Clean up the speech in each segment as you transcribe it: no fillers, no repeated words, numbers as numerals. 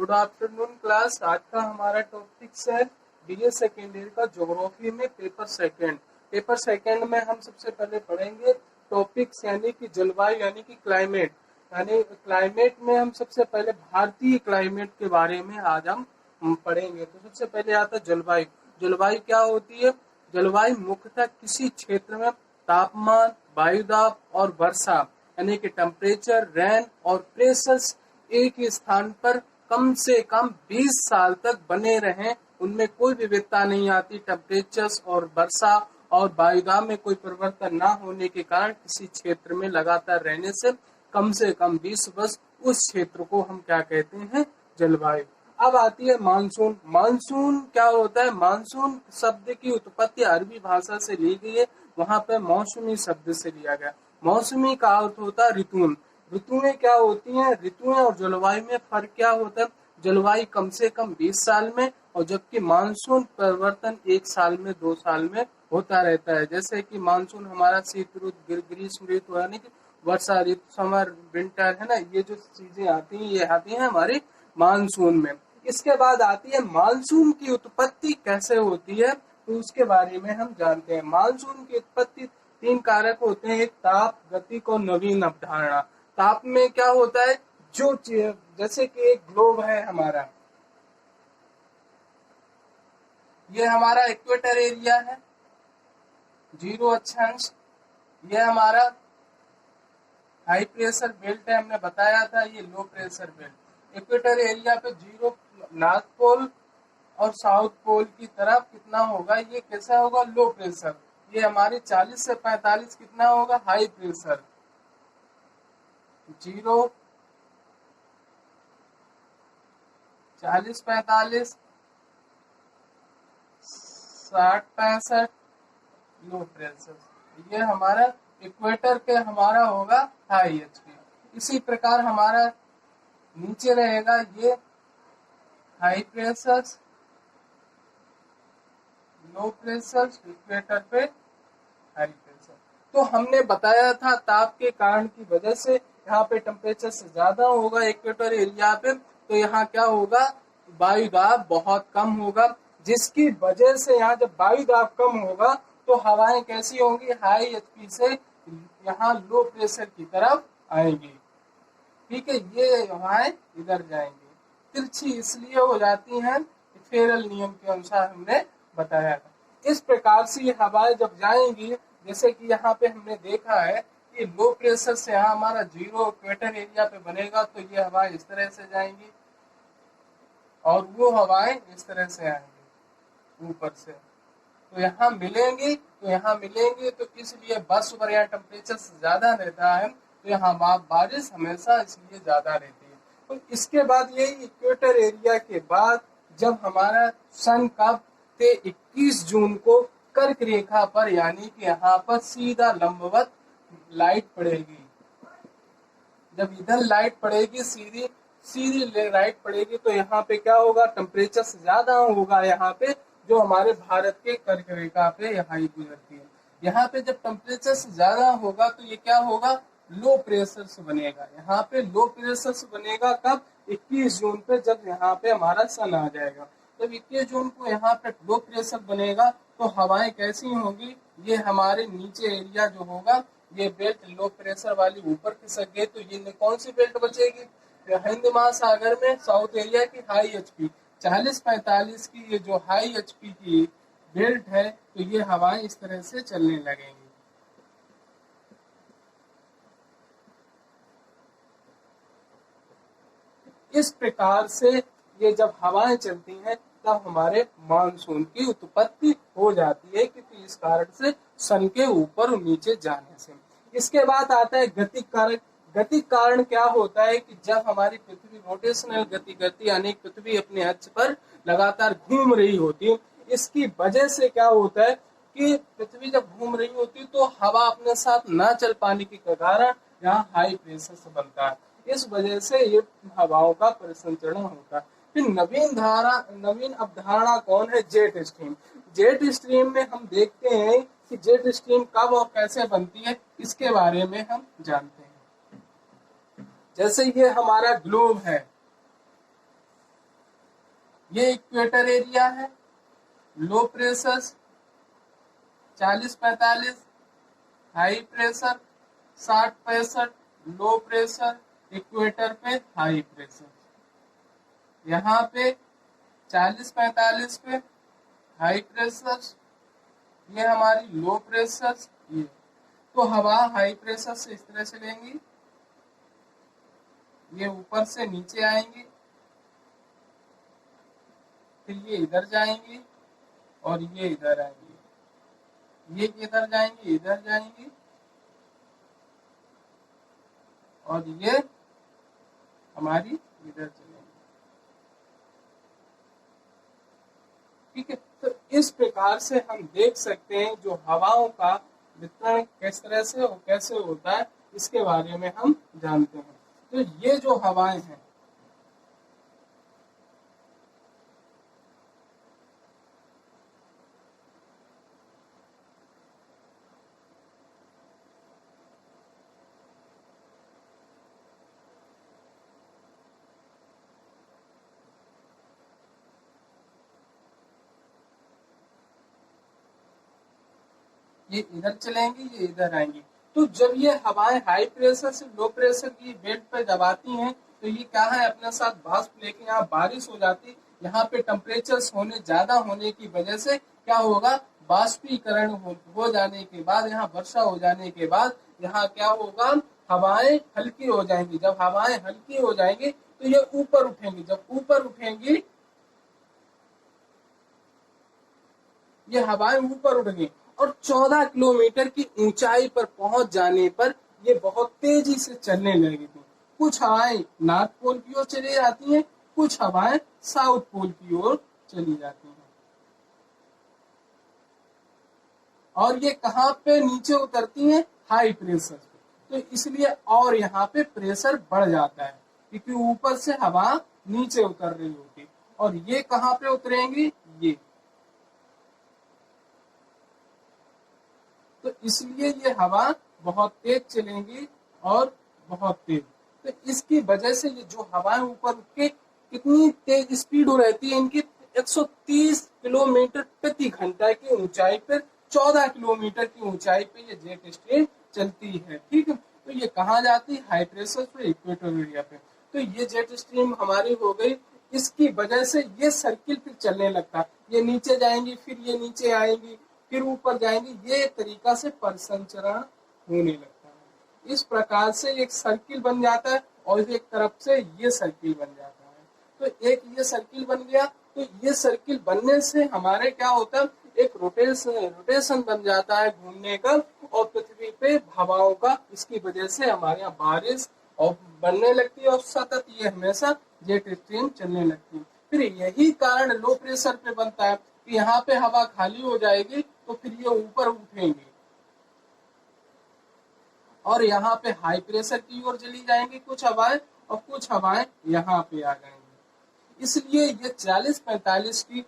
Good afternoon class. आज का हमारा टॉपिक्स है बीए सेकेंड ईयर का ज्योग्राफी में पेपर सेकंड। पेपर सेकंड में हम सबसे पहले पढ़ेंगे टॉपिक्स यानी कि जलवायु यानी कि क्लाइमेट। यानी क्लाइमेट में हम सबसे पहले भारतीय क्लाइमेट के बारे में आज हम पढ़ेंगे। तो सबसे पहले आता है जलवायु। जलवायु क्या होती है? जलवायु मुख्यतः किसी क्षेत्र में तापमान, वायुदाब और वर्षा यानी कि टेम्परेचर, रेन और प्रेशर एक ही स्थान पर कम से कम 20 साल तक बने रहें, उनमें कोई विविधता नहीं आती। टेम्परेचर और वर्षा और वायुदाब में कोई परिवर्तन न होने के कारण किसी क्षेत्र में लगातार रहने से कम 20 वर्ष उस क्षेत्र को हम क्या कहते हैं? जलवायु। अब आती है मानसून। मानसून क्या होता है? मानसून शब्द की उत्पत्ति अरबी भाषा से ली गई है, वहां पे मौसमी शब्द से लिया गया। मौसमी का अर्थ होता है ऋतु। ऋतुएं क्या होती हैं? ऋतुएं और जलवायु में फर्क क्या होता है? जलवायु कम से कम 20 साल में और जबकि मानसून परिवर्तन 1 साल में 2 साल में होता रहता है। जैसे कि मानसून हमारा शीत ऋतु, ग्रीष्म ऋतु यानी कि वर्षा ऋतु, समर, विंटर है ना, ये जो चीजें आती हैं ये आती हैं हमारी मानसून में। इसके बाद आती है मानसून की उत्पत्ति कैसे होती है, तो उसके बारे में हम जानते हैं। मानसून की उत्पत्ति 3 कारक होते हैं, एक ताप, गतिक और नवीन अवधारणा। ताप में क्या होता है? जो जैसे कि एक ग्लोब है हमारा, ये हमारा इक्वेटर एरिया है, 0 अक्षांश। ये हमारा हाई प्रेशर बेल्ट है, हमने बताया था, ये low pressure belt. Equator area पे 0 नॉर्थ पोल और साउथ पोल की तरफ कितना होगा? ये कैसा होगा? Low pressure. ये हमारी 40 से 45 कितना होगा? High pressure. 0, 40, 45, 60, 65 low pressure. ये हमारा इक्वेटर के हमारा होगा हाई एचपी। इसी प्रकार हमारा नीचे रहेगा ये high pressure, low pressure, equator पे हाई प्रेशर। तो हमने बताया था ताप के कारण की वजह से यहाँ पे टेम्परेचर से ज्यादा होगा इक्वेटर एरिया पे, तो यहाँ क्या होगा? वायुदाब बहुत कम होगा, जिसकी वजह से यहाँ जब वायुदाब कम होगा तो हवाएं कैसी होंगी? हाई एचपी से यहाँ लो प्रेशर की तरफ आएंगी। ठीक है, ये हवाएं इधर जाएंगी। तिरछी इसलिए हो जाती हैं, फेरल नियम के अनुसार हमने बताया था। इस प्रकार से ये हवाएं जब जाएंगी, जैसे कि यहाँ पे हमने देखा है कि लो प्रेशर से यहाँ हमारा 0 इक्वेटर एरिया पे बनेगा, तो ये हवाएं इस तरह से जाएंगी और वो हवाएं इस तरह से आएंगी ऊपर से, तो यहाँ मिलेंगी। तो इसलिए वर्ष भर यहाँ टेम्परेचर ज्यादा रहता है, तो यहाँ बारिश हमेशा इसलिए ज्यादा रहती है। तो इसके बाद ये इक्वेटर एरिया के बाद जब हमारा सन कब थे? 21 जून को कर्क रेखा पर, यानी कि यहाँ पर सीधा लंबवत लाइट पड़ेगी। जब इधर लाइट पड़ेगी, सीधी लाइट पड़ेगी, तो यहाँ पे क्या होगा? टेम्परेचर ज्यादा होगा यहाँ पे, जो हमारे भारत के कर्क रेखा पे यहाँ ही गुजरती है। यहाँ पे जब टेम्परेचर ज्यादा होगा तो ये क्या होगा? लो प्रेशर से बनेगा। यहाँ पे लो प्रेशर से बनेगा कब? 21 जून पे, जब यहाँ पे हमारा सन आ जाएगा। जब 21 जून को यहाँ पे लो प्रेशर बनेगा तो हवाएं कैसी होंगी? ये हमारे नीचे एरिया जो होगा, ये बेल्ट लो प्रेशर वाली ऊपर खिसक गई, तो ये कौन सी बेल्ट बचेगी? हिंद महासागर में साउथ एरिया की हाई एचपी 40-45 की ये जो हाई एचपी की बेल्ट है, तो ये हवाएं इस तरह से चलने लगेंगी। इस प्रकार से ये जब हवाएं चलती हैं तब हमारे मानसून की उत्पत्ति हो जाती है, क्योंकि इस कारण से सन के ऊपर और नीचे जाने से। इसके बाद आता है गतिक कारक। गतिक कारण क्या होता है कि जब हमारी पृथ्वी रोटेशनल गति करती है, यानी पृथ्वी अपने अक्ष पर लगातार घूम रही होती है, इसकी वजह से क्या होता है कि पृथ्वी जब घूम रही होती है तो हवा अपने साथ न चल पाने के कारण यहाँ हाई प्रेशर से बनता है। इस वजह से ये हवाओं का परिसंचरण होता है। फिर नवीन अवधारणा कौन है? Jet stream. जेट स्ट्रीम में हम देखते हैं कि जेट स्ट्रीम कब और कैसे बनती है, इसके बारे में हम जानते हैं। जैसे ये हमारा ग्लोब है, ये इक्वेटर एरिया है, low pressure 40-45, high pressure 60-65, low pressure, equator पे हाई प्रेशर। यहाँ पे 40-45 पे हाई प्रेशर, ये हमारी लो प्रेशर, ये तो हवा हाई प्रेशर से इस तरह से लेंगी, ये ऊपर से नीचे आएंगी, फिर ये इधर जाएंगी और ये इधर आएंगी, ये इधर जाएंगी, इधर जाएंगी, और ये हमारी इधर चलेंगी। ठीक है, तो इस प्रकार से हम देख सकते हैं जो हवाओं का वितरण किस तरह से और कैसे होता है, इसके बारे में हम जानते हैं। तो ये जो हवाएं हैं, ये इधर चलेंगी, ये इधर आएंगी। तो जब ये हवाएं हाई प्रेशर से लो प्रेशर की बेड पे जब आती हैं, तो ये क्या है, अपने साथ वाष्प लेके यहाँ बारिश हो जाती। यहाँ पे टेम्परेचर होने ज्यादा होने की वजह से क्या होगा, बाष्पीकरण हो जाने के बाद, यहाँ वर्षा हो जाने के बाद यहाँ क्या होगा, हवाएं हल्की हो जाएंगी। जब हवाएं हल्की हो जाएंगी तो ये ऊपर उठेंगी, जब ऊपर उठेंगी, ये हवाएं ऊपर उठ गई और 14 किलोमीटर की ऊंचाई पर पहुंच जाने पर ये बहुत तेजी से चलने लगी थी। कुछ हवाएं नॉर्थ पोल की ओर चली जाती हैं, कुछ हवाएं साउथ पोल की ओर चली जाती हैं। और ये कहाँ पे नीचे उतरती हैं, हाई प्रेशर पे। तो इसलिए और यहाँ पे प्रेशर बढ़ जाता है, क्योंकि ऊपर से हवा नीचे उतर रही होती। और ये कहाँ पे उतरेंगी, ये, तो इसलिए ये हवा बहुत तेज चलेंगी और बहुत तेज। तो इसकी वजह से ये जो हवाएं ऊपर उठ के कितनी तेज स्पीड हो रहती है इनकी, 130 किलोमीटर प्रति घंटा की ऊंचाई पर, 14 किलोमीटर की ऊंचाई पे ये जेट स्ट्रीम चलती है। ठीक है, तो ये कहाँ जाती है, हाई प्रेशर पे, इक्वेटर एरिया पे। तो ये जेट स्ट्रीम हमारी हो गई। इसकी वजह से ये सर्किल फिर चलने लगता है, ये नीचे जाएंगी, फिर ये नीचे आएंगी, फिर ऊपर जाएंगे, ये तरीका से परिसंचरण होने लगता है। इस प्रकार से एक सर्किल बन जाता है और एक तरफ से ये सर्किल बन जाता है। तो एक ये सर्किल बन गया, तो ये सर्किल बनने से हमारे क्या होता है, एक रोटेशन बन जाता है घूमने का, और पृथ्वी पे हवाओं का, इसकी वजह से हमारे यहाँ बारिश और बनने लगती है और सतत ये हमेशा जेट स्ट्रीम चलने लगती है। फिर यही कारण लो प्रेशर पे बनता है कि यहाँ पे हवा खाली हो जाएगी तो फिर ये ऊपर उठेंगे और यहाँ पे हाई प्रेशर की ओर चली जाएंगी कुछ हवाएं, और कुछ हवाएं यहाँ पे आ जाएंगी। इसलिए ये 40-45 की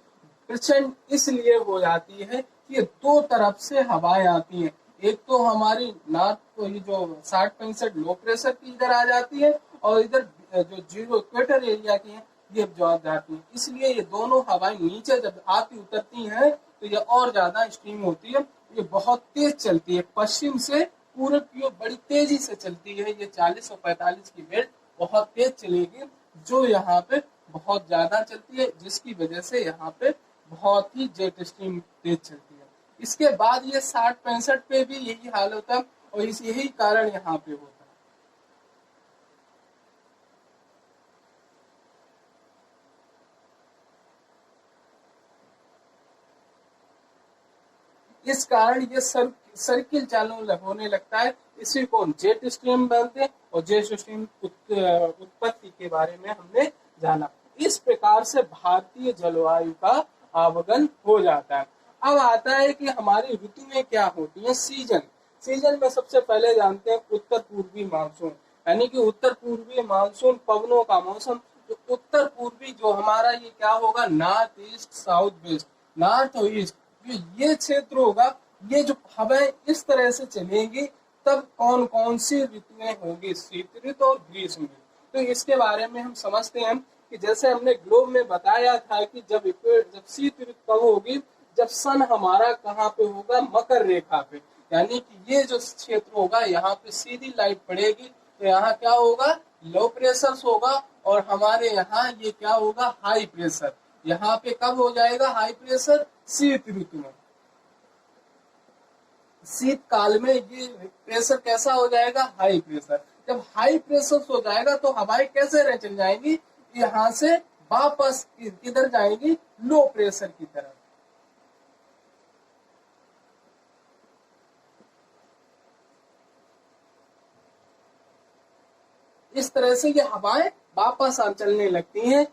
प्रचंड इसलिए हो जाती है कि ये दो तरफ से हवाएं आती हैं। एक तो हमारी नॉर्थ को, ये जो 60-65 लो प्रेशर की इधर आ जाती है, और इधर जो जीरो इक्वेटर एरिया की है ये जाती है। इसलिए ये दोनों हवाएं नीचे जब आती उतरती हैं तो ये और ज्यादा स्ट्रीम होती है। ये बहुत तेज चलती है, पश्चिम से पूरब की ओर बड़ी तेजी से चलती है। ये 40 और 45 की बेल्ट बहुत तेज चलेगी, जो यहाँ पे बहुत ज्यादा चलती है, जिसकी वजह से यहाँ पे बहुत ही जेट स्ट्रीम तेज चलती है। इसके बाद ये 60-65 पे भी यही हाल होता है, और यही कारण यहाँ पे होता है। इस कारण ये सर्किल चालू होने लगता है। इसी को जेट स्ट्रीम बोलते हैं, और जेट स्ट्रीम उत्पत्ति के बारे में हमने जाना। इस प्रकार से भारतीय जलवायु का अवगम हो जाता है। अब आता है कि हमारी ऋतु में क्या होती है, सीजन। सीजन में सबसे पहले जानते हैं उत्तर पूर्वी मानसून, यानी कि उत्तर पूर्वी मानसून पवनों का मौसम। तो उत्तर पूर्वी जो हमारा ये क्या होगा, north east, south west, north और ईस्ट, ये क्षेत्र होगा। ये जो हवाएं इस तरह से चलेंगी, तब कौन कौन सी ऋतुएं होगी, शीत ऋतु और ग्रीष्म ऋतु। तो इसके बारे में हम समझते हैं कि कि जैसे हमने ग्लोब में बताया था कि जब शीत ऋतु कब होगी, जब सन हमारा कहाँ पे होगा, मकर रेखा पे, यानी कि ये जो क्षेत्र होगा यहाँ पे सीधी लाइट पड़ेगी, तो यहाँ क्या होगा, लो प्रेशर होगा, और हमारे यहाँ ये क्या होगा, हाई प्रेशर। यहाँ पे कब हो जाएगा हाई प्रेशर, शीत ऋतु में, शीत काल में ये प्रेशर कैसा हो जाएगा, हाई प्रेशर। जब हाई प्रेशर हो जाएगा तो हवाएं कैसे रह चल जाएंगी, यहाँ से वापस किधर जाएंगी, लो प्रेशर की तरफ। इस तरह से ये हवाएं वापस चलने लगती हैं,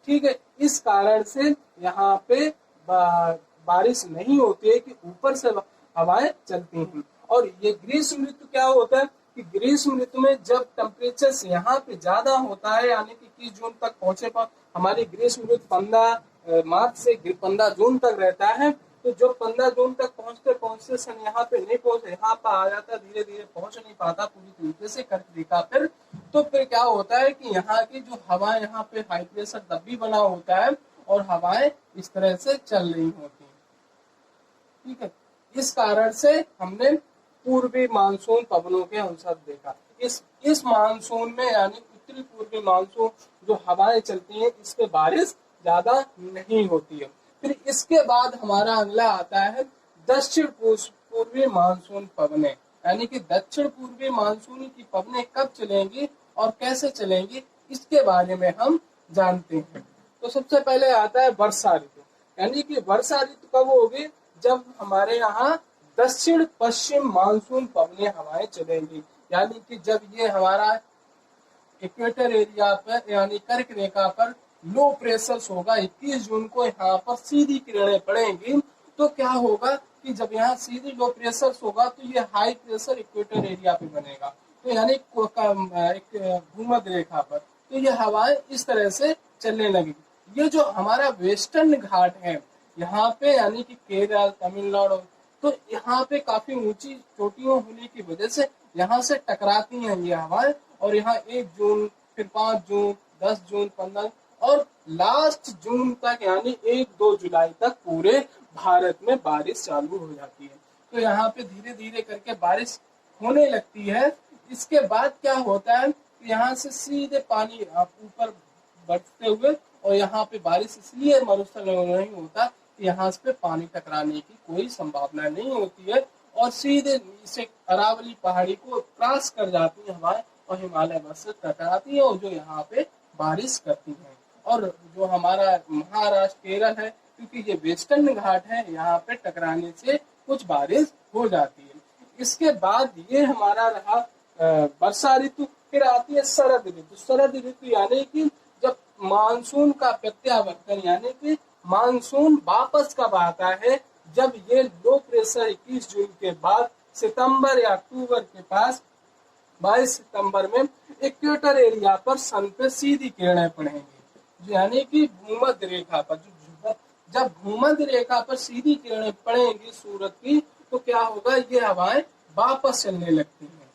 ठीक है। इस कारण से यहाँ पे बारिश नहीं होती है कि ऊपर से हवाएं चलती हैं। और ये ग्रीष्म ऋतु क्या होता है कि ग्रीष्म ऋतु में जब टेम्परेचर यहाँ पे ज्यादा होता है, यानी कि 30 जून तक पहुंचे पर हमारी ग्रीष्म ऋतु 15 मार्च से 15 जून तक रहता है, तो जो 15 जून तक पहुंचते पहुंचते सन यहाँ पे नहीं पहुंचे, यहाँ पर आ जाता, धीरे धीरे पहुंच नहीं पाता पूरी तरीके से कर्क रेखा पर, तो फिर क्या होता है कि यहाँ की जो हवा, यहाँ पे हाई प्रेशर दबी बना होता है और हवाएं इस तरह से चल रही होती है, ठीक है। इस कारण से हमने पूर्वी मानसून पवनों के अनुसार देखा। इस मानसून में, यानी उत्तरी पूर्वी मानसून जो हवाएं चलती हैं, इस पे बारिश ज्यादा नहीं होती है। फिर इसके बाद हमारा अगला आता है दक्षिण पूर्वी मानसून पवने, यानी कि दक्षिण पूर्वी मानसून की पवने कब चलेंगी और कैसे चलेंगी, इसके बारे में हम जानते हैं। तो सबसे पहले आता है वर्षा ऋतु, यानी कि वर्षा ऋतु कब होगी, जब हमारे यहाँ दक्षिण पश्चिम मानसून पवने हवाएं चलेंगी, यानी कि जब ये हमारा इक्वेटर एरिया पर, यानी कर्क रेखा पर लो प्रेशर होगा, 21 जून को यहाँ पर सीधी किरणें पड़ेंगी, तो क्या होगा कि जब यहाँ सीधी लो प्रेशर होगा तो ये हाई प्रेशर इक्वेटर एरिया पे बनेगा, तो यानी एक भूमध्य रेखा पर, तो ये हवाएं इस तरह से चलने लगेगी। ये जो हमारा वेस्टर्न घाट है यहाँ पे, यानी कि केरल, तमिलनाडु, तो यहाँ पे काफी ऊंची चोटियों होने की वजह से यहाँ से टकराती हैं ये हवाएं, और यहाँ 1 जून, फिर 5 जून, 10 जून, 15 और लास्ट जून तक, यानी 1-2 जुलाई तक पूरे भारत में बारिश चालू हो जाती है। तो यहाँ पे धीरे धीरे करके बारिश होने लगती है। इसके बाद क्या होता है, यहाँ से सीधे पानी ऊपर बढ़ते हुए, और यहाँ पे बारिश इसलिए मरुस्थल नहीं होता कि यहाँ पे पानी टकराने की कोई संभावना नहीं होती है, और सीधे नीचे अरावली पहाड़ी को क्रॉस कर जाती है हवाएं और हिमालय बस से टकराती है, और जो यहाँ पे बारिश करती है। और जो हमारा महाराष्ट्र, केरल है, क्योंकि ये वेस्टर्न घाट है, यहाँ पे टकराने से कुछ बारिश हो जाती है। इसके बाद ये हमारा रहा वर्षा ऋतु। फिर आती है शरद ऋतु। शरद ऋतु यानी कि जब मानसून का प्रत्यावर्तन, यानी कि मानसून वापस कब आता है, जब ये लो प्रेशर 21 जून के बाद सितंबर या अक्टूबर के पास 22 सितंबर में इक्वेटर एरिया पर सन पे सीधी किरणें पड़ेंगी, यानी कि भूमध्य रेखा पर। जब भूमध्य रेखा पर सीधी किरणें पड़ेंगी सूरज की, तो क्या होगा, ये हवाएं वापस चलने लगती हैं,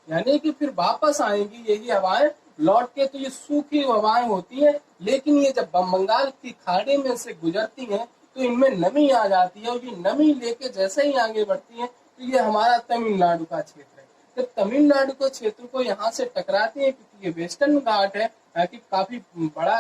यानी कि फिर वापस आएंगी यही हवाएं लौट के। तो ये सूखी हवाएं होती हैं, लेकिन ये जब बंगाल की खाड़ी में से गुजरती हैं तो इनमें नमी आ जाती है, और ये नमी लेके जैसे ही आगे बढ़ती है तो ये हमारा तमिलनाडु का क्षेत्र है। तो तमिलनाडु के क्षेत्र को यहाँ से टकराती है, क्योंकि ये वेस्टर्न घाट है, कि काफी बड़ा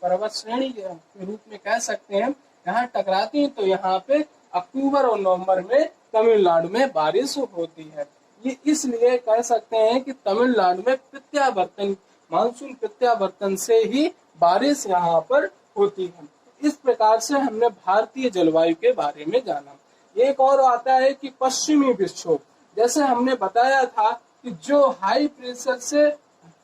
पर्वत श्रेणी के रूप में कह सकते हैं, यहाँ टकराती है। तो यहाँ पे अक्टूबर और नवंबर में तमिलनाडु में बारिश होती है। ये इसलिए कह सकते हैं कि तमिलनाडु में प्रत्यावर्तन, मानसून प्रत्यावर्तन से ही बारिश यहाँ पर होती है। इस प्रकार से हमने भारतीय जलवायु के बारे में जाना। एक और आता है कि पश्चिमी विक्षोभ। जैसे हमने बताया था कि जो हाई प्रेशर से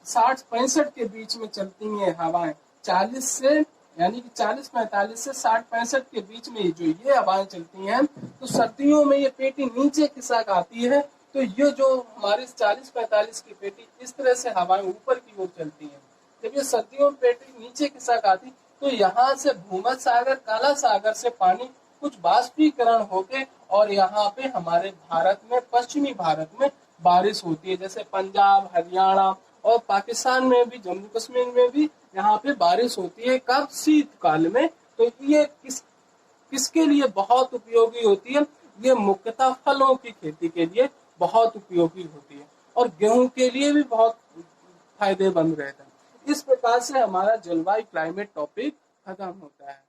60-65 के बीच में चलती हैं हवाएं, 40 से, यानी कि 40-45 से 60-65 के बीच में जो ये हवाएं चलती हैं, तो सर्दियों में ये पेटी नीचे खिसक आती है। तो ये जो हमारी 40-45 की पेटी, इस तरह से हवाएं ऊपर की ओर चलती हैं। जब ये सर्दियों में पेटी नीचे खिसक आती, तो यहाँ से भूमध्य सागर, काला सागर से पानी कुछ बाष्पीकरण होके और यहाँ पे हमारे भारत में, पश्चिमी भारत में बारिश होती है। जैसे पंजाब, हरियाणा और पाकिस्तान में भी, जम्मू कश्मीर में भी यहाँ पे बारिश होती है कब, शीतकाल में। तो ये किसके लिए बहुत उपयोगी होती है? ये मुख्यतः फलों की खेती के लिए बहुत उपयोगी होती है और गेहूं के लिए भी बहुत फायदेमंद रहता है। इस प्रकार से हमारा जलवायु क्लाइमेट टॉपिक खत्म होता है।